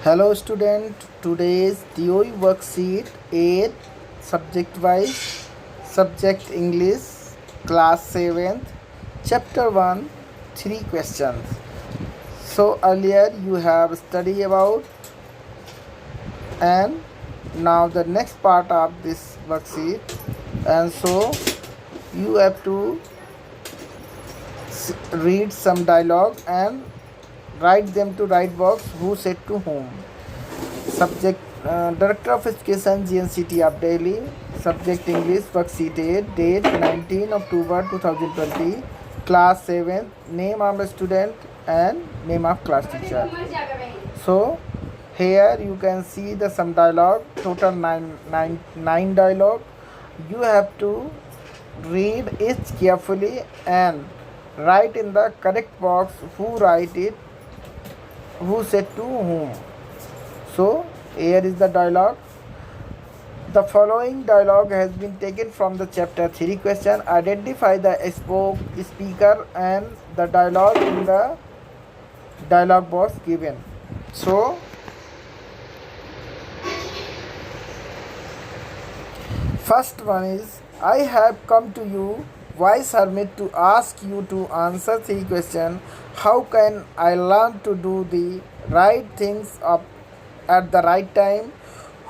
Hello student, today's theory worksheet 8 subject wise, subject English, class 7th, chapter 1, 3 questions. So earlier you have studied about, and now the next part of this worksheet, and so you have to read some dialogue and write them to right box who said to whom. Subject Director of Education GNCT of Delhi. Subject English worksheet 8, date 19 October 2020, class 7, name of the student and name of class teacher. So here you can see the some dialogue, total nine dialogue. You have to read each carefully and write in the correct box who write it, who said to whom. So here is the dialogue. The following dialogue has been taken from the chapter 3 question. Identify the speaker and the dialogue in the dialogue box given. So first one is, I have come to you, wise hermit, to ask you to answer 3 questions. How can I learn to do the right things at the right time?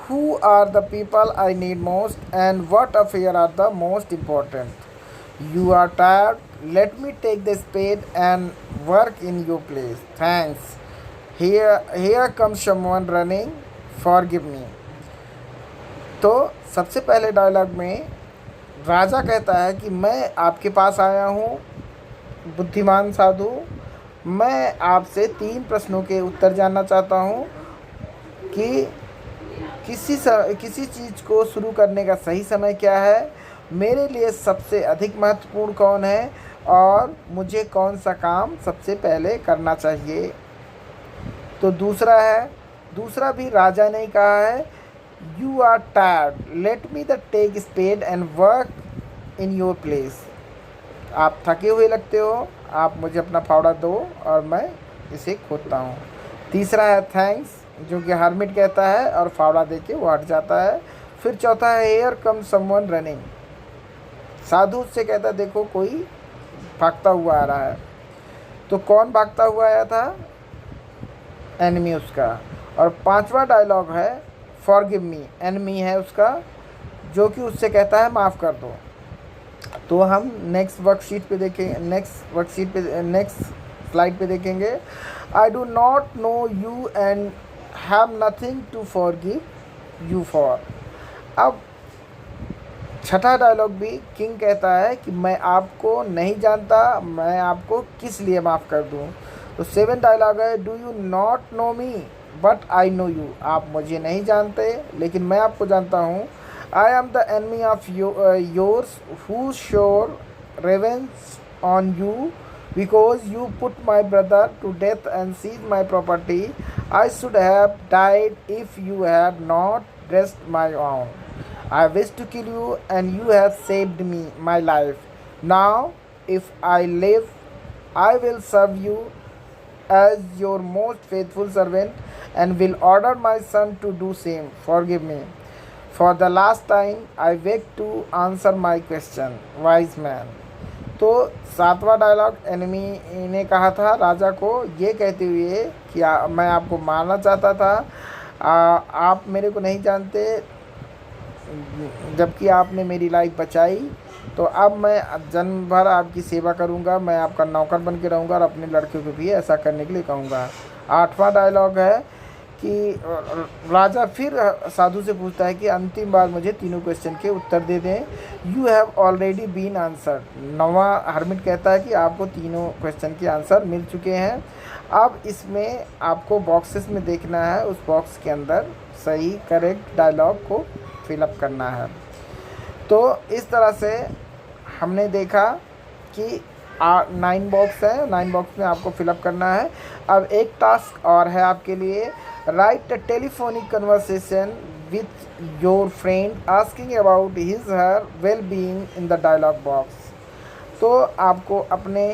Who are the people I need most, and what affair are the most important? You are tired, let me take the spade and work in your place. Thanks. Here comes someone running, forgive me. तो सबसे पहले dialogue में राजा कहता है कि मैं आपके पास आया हूँ बुद्धिमान साधु, मैं आपसे 3 प्रश्नों के उत्तर जानना चाहता हूँ कि किसी चीज़ को शुरू करने का सही समय क्या है, मेरे लिए सबसे अधिक महत्वपूर्ण कौन है, और मुझे कौन सा काम सबसे पहले करना चाहिए। तो दूसरा भी राजा ने कहा है, you are tired, let me the take spade and work in your place. आप थके हुए लगते हो, आप मुझे अपना फावड़ा दो और मैं इसे खोदता हूँ। तीसरा है थैंक्स, जो कि हर्मिट कहता है और फावड़ा दे के वो हट जाता है। फिर चौथा है हेयर कम समवन रनिंग, साधु उससे कहता है देखो कोई भागता हुआ आ रहा है। तो कौन भागता हुआ आया था? एनिमी उसका। और 5वां डायलॉग है फॉरगिव मी, एनिमी है उसका, जो कि उससे कहता है माफ़ कर दो। तो हम नेक्स्ट स्लाइड पे देखेंगे। I do not know you and have nothing to forgive you for. अब छठा डायलॉग भी किंग कहता है कि मैं आपको नहीं जानता, मैं आपको किस लिए माफ़ कर दूं। तो 7 डायलॉग है, do you not know me but I know you, आप मुझे नहीं जानते लेकिन मैं आपको जानता हूँ। I am the enemy of yours who sure revenge on you because you put my brother to death and seized my property. I should have died if you had not dressed my own. I wish to kill you and you have saved me my life. Now if I live, I will serve you as your most faithful servant and will order my son to do same. Forgive me. For the last time I beg to answer my question, wise man. तो 7वां dialogue enemy ने कहा था राजा को ये कहते हुए कि मैं आपको मारना चाहता था, आप मेरे को नहीं जानते जबकि आपने मेरी लाइफ बचाई, तो अब मैं जन्म भर आपकी सेवा करूंगा, मैं आपका नौकर बन के रहूँगा और अपने लड़के को भी ऐसा करने के लिए कहूँगा। 8वां डायलॉग है कि राजा फिर साधु से पूछता है कि अंतिम बार मुझे तीनों क्वेश्चन के उत्तर दे दें। You have already been answered. 9वां हर्मिट कहता है कि आपको तीनों क्वेश्चन के आंसर मिल चुके हैं। अब इसमें आपको बॉक्सेस में देखना है, उस बॉक्स के अंदर सही करेक्ट डायलॉग को फिलअप करना है। तो इस तरह से हमने देखा कि 9 बॉक्स है, 9 बॉक्स में आपको फिलअप करना है। अब एक टास्क और है आपके लिए, write a telephonic conversation with your friend asking about his her well being in the dialogue box. तो आपको अपने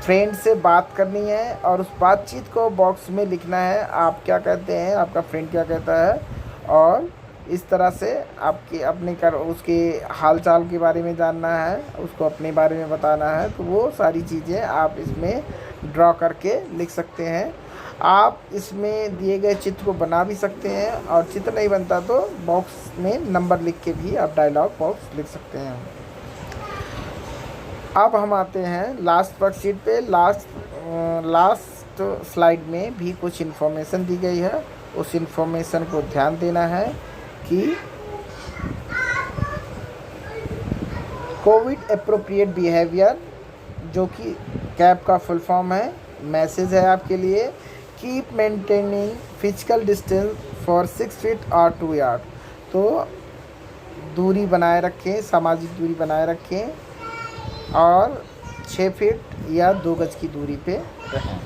फ्रेंड से बात करनी है और उस बातचीत को बॉक्स में लिखना है, आप क्या कहते हैं, आपका फ्रेंड क्या कहता है, और इस तरह से आपके अपने कर उसके हाल चाल के बारे में जानना है, उसको अपने बारे में बताना है। तो वो सारी चीज़ें आप इसमें ड्रॉ करके लिख सकते हैं। आप इसमें दिए गए चित्र को बना भी सकते हैं, और चित्र नहीं बनता तो बॉक्स में नंबर लिख के भी आप डायलॉग बॉक्स लिख सकते हैं। अब हम आते हैं लास्ट वर्कशीट पे। लास्ट स्लाइड में भी कुछ इन्फॉर्मेशन दी गई है, उस इन्फॉर्मेशन को ध्यान देना है कि कोविड अप्रोप्रिएट बिहेवियर, जो कि कैप का फुल फॉर्म है, मैसेज है आपके लिए। Keep maintaining physical distance for 6 feet और 2 यार्ड। तो दूरी बनाए रखें, सामाजिक दूरी बनाए रखें और 6 फीट या 2 गज की दूरी पे रहें।